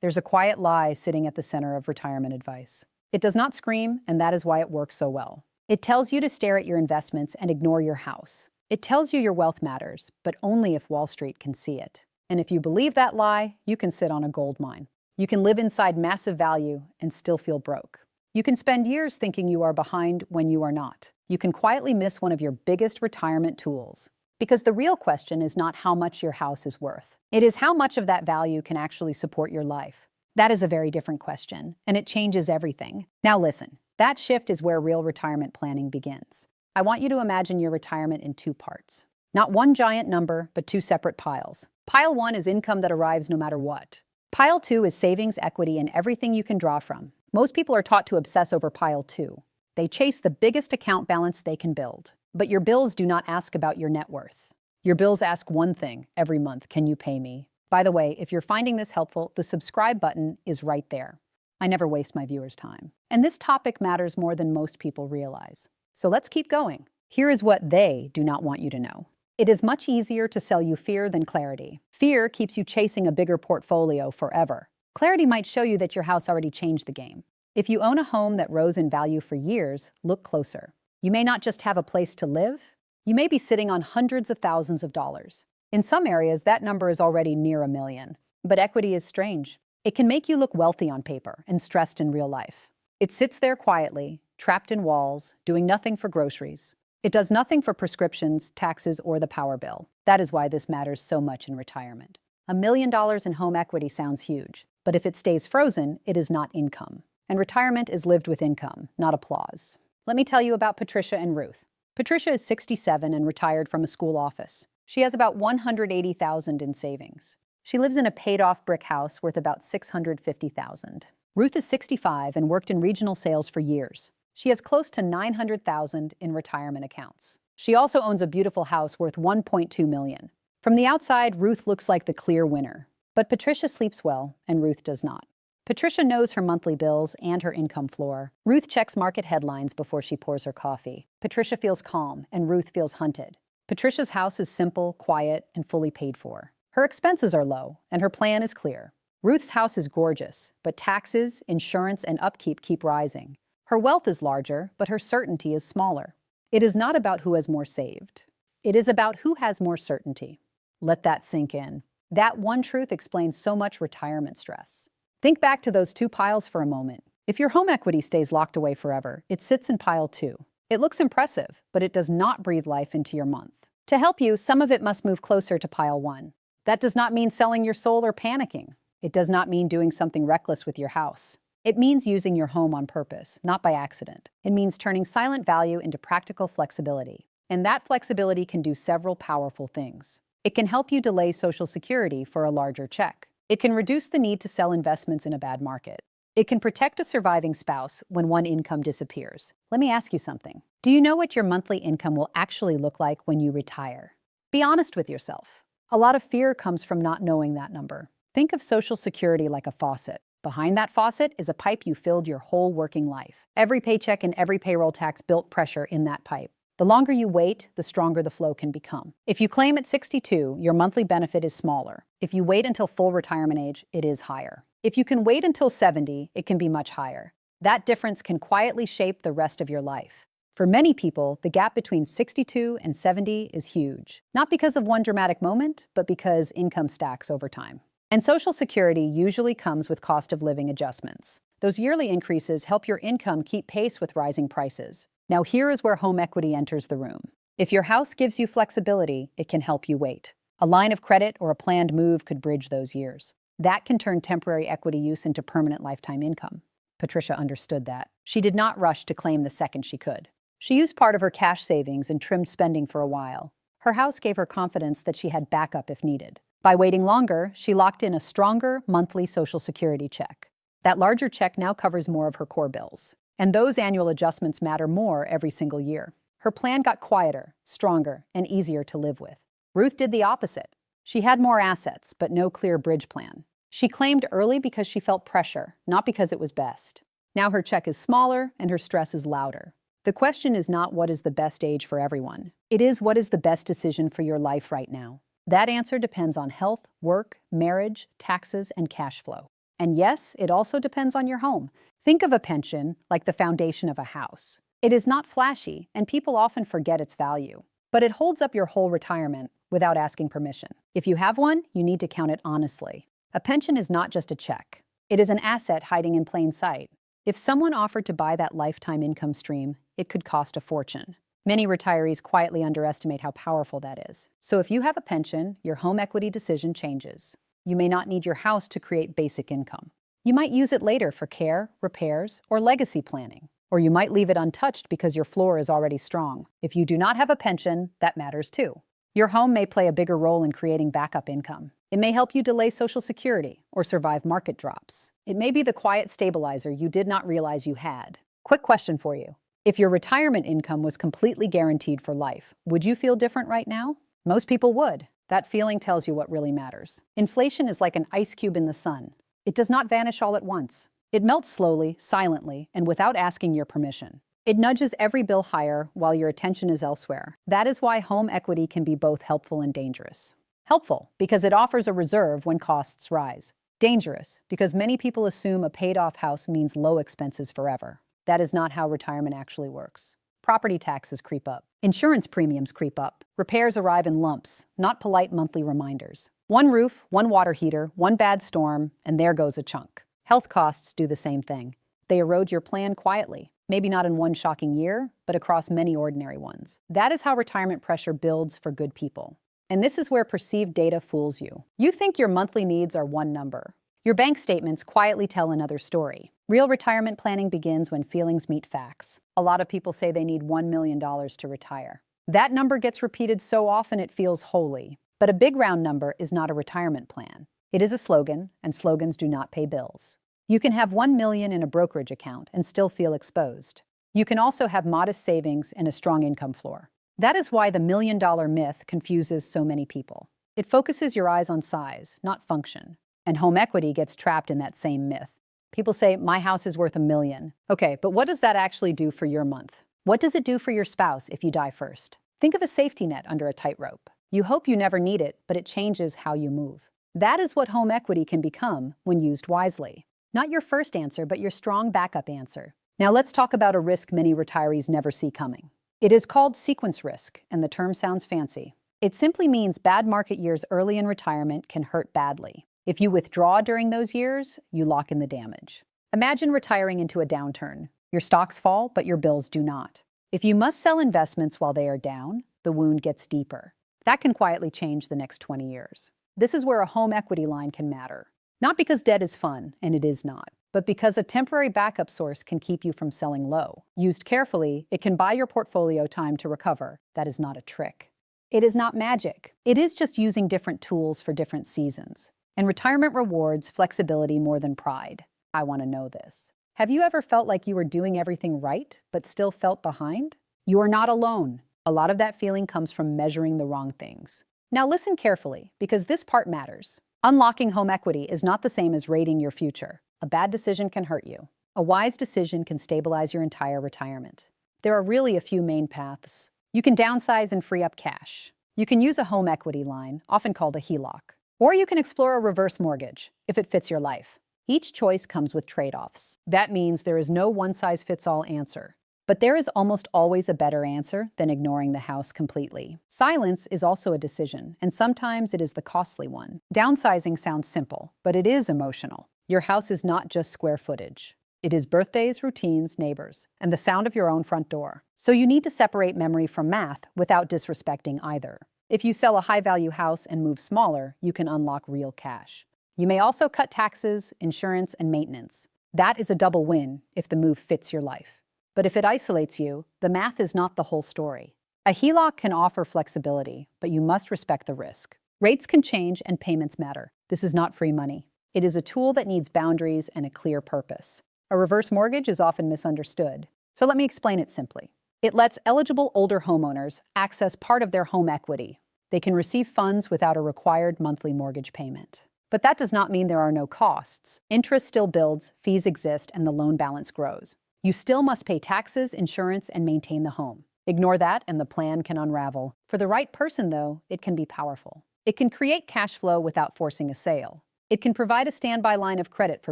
There's a quiet lie sitting at the center of retirement advice. It does not scream, and that is why it works so well. It tells you to stare at your investments and ignore your house. It tells you your wealth matters, but only if Wall Street can see it. And if you believe that lie, you can sit on a gold mine. You can live inside massive value and still feel broke. You can spend years thinking you are behind when you are not. You can quietly miss one of your biggest retirement tools. Because the real question is not how much your house is worth. It is how much of that value can actually support your life. That is a very different question, and it changes everything. Now listen, that shift is where real retirement planning begins. I want you to imagine your retirement in two parts. Not one giant number, but two separate piles. Pile 1 is income that arrives no matter what. Pile 2 is savings, equity, and everything you can draw from. Most people are taught to obsess over Pile 2. They chase the biggest account balance they can build. But your bills do not ask about your net worth. Your bills ask one thing every month: can you pay me? By the way, if you're finding this helpful, the subscribe button is right there. I never waste my viewers' time. And this topic matters more than most people realize. So let's keep going. Here is what they do not want you to know. It is much easier to sell you fear than clarity. Fear keeps you chasing a bigger portfolio forever. Clarity might show you that your house already changed the game. If you own a home that rose in value for years, look closer. You may not just have a place to live, you may be sitting on hundreds of thousands of dollars. In some areas, that number is already near $1 million. But equity is strange. It can make you look wealthy on paper and stressed in real life. It sits there quietly, trapped in walls, doing nothing for groceries. It does nothing for prescriptions, taxes, or the power bill. That is why this matters so much in retirement. $1 million in home equity sounds huge, but if it stays frozen, it is not income. And retirement is lived with income, not applause. Let me tell you about Patricia and Ruth. Patricia is 67 and retired from a school office. She has about $180,000 in savings. She lives in a paid-off brick house worth about $650,000. Ruth is 65 and worked in regional sales for years. She has close to $900,000 in retirement accounts. She also owns a beautiful house worth $1.2 million. From the outside, Ruth looks like the clear winner. But Patricia sleeps well, and Ruth does not. Patricia knows her monthly bills and her income floor. Ruth checks market headlines before she pours her coffee. Patricia feels calm, and Ruth feels hunted. Patricia's house is simple, quiet, and fully paid for. Her expenses are low, and her plan is clear. Ruth's house is gorgeous, but taxes, insurance, and upkeep keep rising. Her wealth is larger, but her certainty is smaller. It is not about who has more saved. It is about who has more certainty. Let that sink in. That one truth explains so much retirement stress. Think back to those two piles for a moment. If your home equity stays locked away forever, it sits in pile 2. It looks impressive, but it does not breathe life into your month. To help you, some of it must move closer to pile 1. That does not mean selling your soul or panicking. It does not mean doing something reckless with your house. It means using your home on purpose, not by accident. It means turning silent value into practical flexibility. And that flexibility can do several powerful things. It can help you delay Social Security for a larger check. It can reduce the need to sell investments in a bad market. It can protect a surviving spouse when one income disappears. Let me ask you something. Do you know what your monthly income will actually look like when you retire? Be honest with yourself. A lot of fear comes from not knowing that number. Think of Social Security like a faucet. Behind that faucet is a pipe you filled your whole working life. Every paycheck and every payroll tax built pressure in that pipe. The longer you wait, the stronger the flow can become. If you claim at 62, your monthly benefit is smaller. If you wait until full retirement age, it is higher. If you can wait until 70, it can be much higher. That difference can quietly shape the rest of your life. For many people, the gap between 62 and 70 is huge. Not because of one dramatic moment, but because income stacks over time. And Social Security usually comes with cost of living adjustments. Those yearly increases help your income keep pace with rising prices. Now here is where home equity enters the room. If your house gives you flexibility, it can help you wait. A line of credit or a planned move could bridge those years. That can turn temporary equity use into permanent lifetime income. Patricia understood that. She did not rush to claim the second she could. She used part of her cash savings and trimmed spending for a while. Her house gave her confidence that she had backup if needed. By waiting longer, she locked in a stronger monthly Social Security check. That larger check now covers more of her core bills. And those annual adjustments matter more every single year. Her plan got quieter, stronger, and easier to live with. Ruth did the opposite. She had more assets, but no clear bridge plan. She claimed early because she felt pressure, not because it was best. Now her check is smaller and her stress is louder. The question is not what is the best age for everyone. It is what is the best decision for your life right now. That answer depends on health, work, marriage, taxes, and cash flow. And yes, it also depends on your home. Think of a pension like the foundation of a house. It is not flashy, and people often forget its value. But it holds up your whole retirement without asking permission. If you have one, you need to count it honestly. A pension is not just a check. It is an asset hiding in plain sight. If someone offered to buy that lifetime income stream, it could cost a fortune. Many retirees quietly underestimate how powerful that is. So if you have a pension, your home equity decision changes. You may not need your house to create basic income. You might use it later for care, repairs, or legacy planning. Or you might leave it untouched because your floor is already strong. If you do not have a pension, that matters too. Your home may play a bigger role in creating backup income. It may help you delay Social Security or survive market drops. It may be the quiet stabilizer you did not realize you had. Quick question for you. If your retirement income was completely guaranteed for life, would you feel different right now? Most people would. That feeling tells you what really matters. Inflation is like an ice cube in the sun. It does not vanish all at once. It melts slowly, silently, and without asking your permission. It nudges every bill higher while your attention is elsewhere. That is why home equity can be both helpful and dangerous. Helpful, because it offers a reserve when costs rise. Dangerous, because many people assume a paid-off house means low expenses forever. That is not how retirement actually works. Property taxes creep up. Insurance premiums creep up. Repairs arrive in lumps, not polite monthly reminders. One roof, one water heater, one bad storm, and there goes a chunk. Health costs do the same thing. They erode your plan quietly, maybe not in one shocking year, but across many ordinary ones. That is how retirement pressure builds for good people. And this is where perceived data fools you. You think your monthly needs are one number. Your bank statements quietly tell another story. Real retirement planning begins when feelings meet facts. A lot of people say they need $1 million to retire. That number gets repeated so often it feels holy. But a big round number is not a retirement plan. It is a slogan, and slogans do not pay bills. You can have $1 million in a brokerage account and still feel exposed. You can also have modest savings and a strong income floor. That is why the $1 million myth confuses so many people. It focuses your eyes on size, not function. And home equity gets trapped in that same myth. People say, my house is worth $1 million. Okay, but what does that actually do for your month? What does it do for your spouse if you die first? Think of a safety net under a tightrope. You hope you never need it, but it changes how you move. That is what home equity can become when used wisely. Not your first answer, but your strong backup answer. Now let's talk about a risk many retirees never see coming. It is called sequence risk, and the term sounds fancy. It simply means bad market years early in retirement can hurt badly. If you withdraw during those years, you lock in the damage. Imagine retiring into a downturn. Your stocks fall, but your bills do not. If you must sell investments while they are down, the wound gets deeper. That can quietly change the next 20 years. This is where a home equity line can matter. Not because debt is fun, and it is not, but because a temporary backup source can keep you from selling low. Used carefully, it can buy your portfolio time to recover. That is not a trick. It is not magic. It is just using different tools for different seasons. And retirement rewards flexibility more than pride. I want to know this. Have you ever felt like you were doing everything right, but still felt behind? You are not alone. A lot of that feeling comes from measuring the wrong things. Now listen carefully, because this part matters. Unlocking home equity is not the same as rating your future. A bad decision can hurt you. A wise decision can stabilize your entire retirement. There are really a few main paths. You can downsize and free up cash. You can use a home equity line, often called a HELOC. Or you can explore a reverse mortgage, if it fits your life. Each choice comes with trade-offs. That means there is no one-size-fits-all answer. But there is almost always a better answer than ignoring the house completely. Silence is also a decision, and sometimes it is the costly one. Downsizing sounds simple, but it is emotional. Your house is not just square footage. It is birthdays, routines, neighbors, and the sound of your own front door. So you need to separate memory from math without disrespecting either. If you sell a high-value house and move smaller, you can unlock real cash. You may also cut taxes, insurance, and maintenance. That is a double win if the move fits your life. But if it isolates you, the math is not the whole story. A HELOC can offer flexibility, but you must respect the risk. Rates can change and payments matter. This is not free money. It is a tool that needs boundaries and a clear purpose. A reverse mortgage is often misunderstood. So let me explain it simply. It lets eligible older homeowners access part of their home equity. They can receive funds without a required monthly mortgage payment. But that does not mean there are no costs. Interest still builds, fees exist, and the loan balance grows. You still must pay taxes, insurance, and maintain the home. Ignore that and the plan can unravel. For the right person, though, it can be powerful. It can create cash flow without forcing a sale. It can provide a standby line of credit for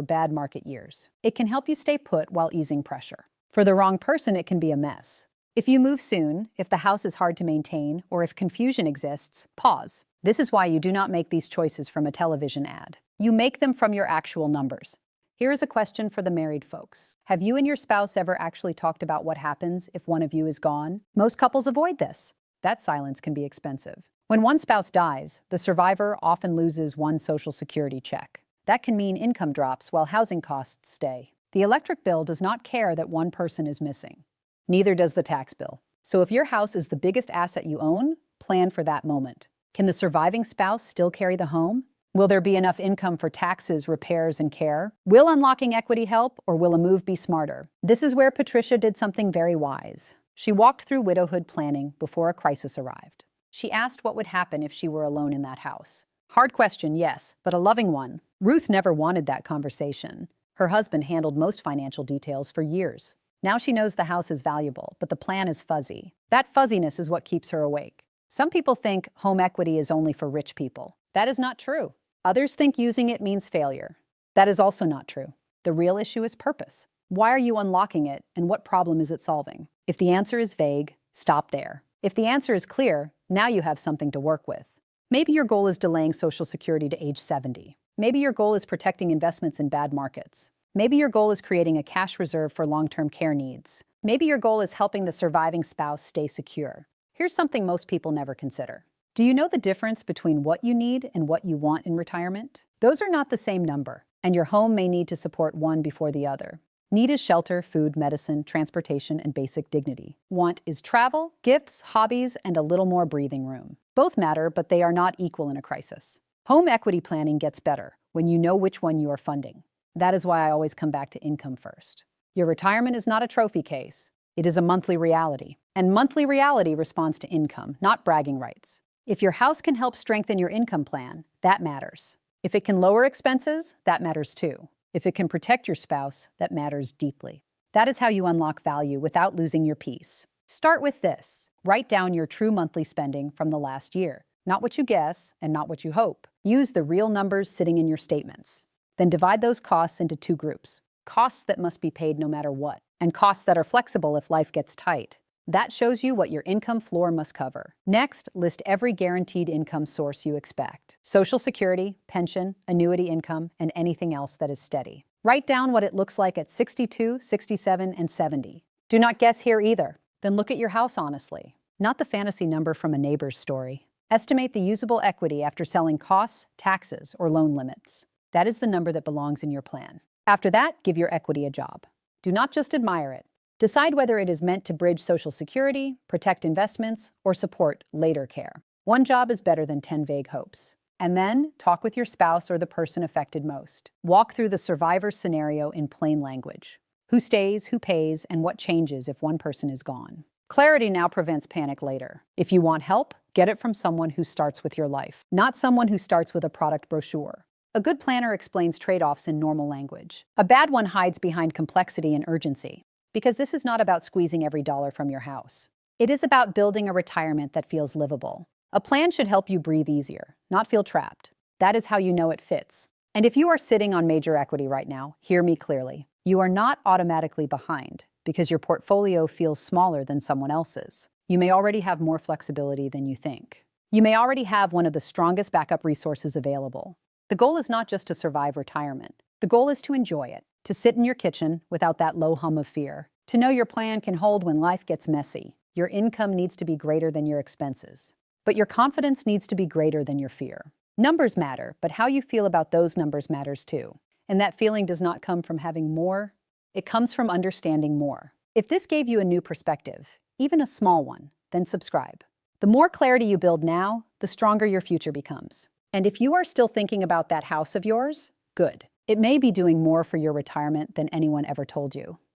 bad market years. It can help you stay put while easing pressure. For the wrong person, it can be a mess. If you move soon, if the house is hard to maintain, or if confusion exists, pause. This is why you do not make these choices from a television ad. You make them from your actual numbers. Here is a question for the married folks. Have you and your spouse ever actually talked about what happens if one of you is gone? Most couples avoid this. That silence can be expensive. When one spouse dies, the survivor often loses one Social Security check. That can mean income drops while housing costs stay. The electric bill does not care that one person is missing. Neither does the tax bill. So if your house is the biggest asset you own, plan for that moment. Can the surviving spouse still carry the home? Will there be enough income for taxes, repairs, and care? Will unlocking equity help, or will a move be smarter? This is where Patricia did something very wise. She walked through widowhood planning before a crisis arrived. She asked what would happen if she were alone in that house. Hard question, yes, but a loving one. Ruth never wanted that conversation. Her husband handled most financial details for years. Now she knows the house is valuable, but the plan is fuzzy. That fuzziness is what keeps her awake. Some people think home equity is only for rich people. That is not true. Others think using it means failure. That is also not true. The real issue is purpose. Why are you unlocking it, and what problem is it solving? If the answer is vague, stop there. If the answer is clear, now you have something to work with. Maybe your goal is delaying Social Security to age 70. Maybe your goal is protecting investments in bad markets. Maybe your goal is creating a cash reserve for long-term care needs. Maybe your goal is helping the surviving spouse stay secure. Here's something most people never consider. Do you know the difference between what you need and what you want in retirement? Those are not the same number, and your home may need to support one before the other. Need is shelter, food, medicine, transportation, and basic dignity. Want is travel, gifts, hobbies, and a little more breathing room. Both matter, but they are not equal in a crisis. Home equity planning gets better when you know which one you are funding. That is why I always come back to income first. Your retirement is not a trophy case. It is a monthly reality. And monthly reality responds to income, not bragging rights. If your house can help strengthen your income plan, that matters. If it can lower expenses, that matters too. If it can protect your spouse, that matters deeply. That is how you unlock value without losing your peace. Start with this. Write down your true monthly spending from the last year. Not what you guess and not what you hope. Use the real numbers sitting in your statements. Then divide those costs into two groups. Costs that must be paid no matter what, and costs that are flexible if life gets tight. That shows you what your income floor must cover. Next, list every guaranteed income source you expect. Social Security, pension, annuity income, and anything else that is steady. Write down what it looks like at 62, 67, and 70. Do not guess here either. Then look at your house honestly, not the fantasy number from a neighbor's story. Estimate the usable equity after selling costs, taxes, or loan limits. That is the number that belongs in your plan. After that, give your equity a job. Do not just admire it. Decide whether it is meant to bridge Social Security, protect investments, or support later care. One job is better than 10 vague hopes. And then, talk with your spouse or the person affected most. Walk through the survivor scenario in plain language. Who stays, who pays, and what changes if one person is gone. Clarity now prevents panic later. If you want help, get it from someone who starts with your life, not someone who starts with a product brochure. A good planner explains trade-offs in normal language. A bad one hides behind complexity and urgency. Because this is not about squeezing every dollar from your house. It is about building a retirement that feels livable. A plan should help you breathe easier, not feel trapped. That is how you know it fits. And if you are sitting on major equity right now, hear me clearly. You are not automatically behind because your portfolio feels smaller than someone else's. You may already have more flexibility than you think. You may already have one of the strongest backup resources available. The goal is not just to survive retirement. The goal is to enjoy it. To sit in your kitchen without that low hum of fear. To know your plan can hold when life gets messy. Your income needs to be greater than your expenses. But your confidence needs to be greater than your fear. Numbers matter, but how you feel about those numbers matters too. And that feeling does not come from having more. It comes from understanding more. If this gave you a new perspective, even a small one, then subscribe. The more clarity you build now, the stronger your future becomes. And if you are still thinking about that house of yours, good. It may be doing more for your retirement than anyone ever told you.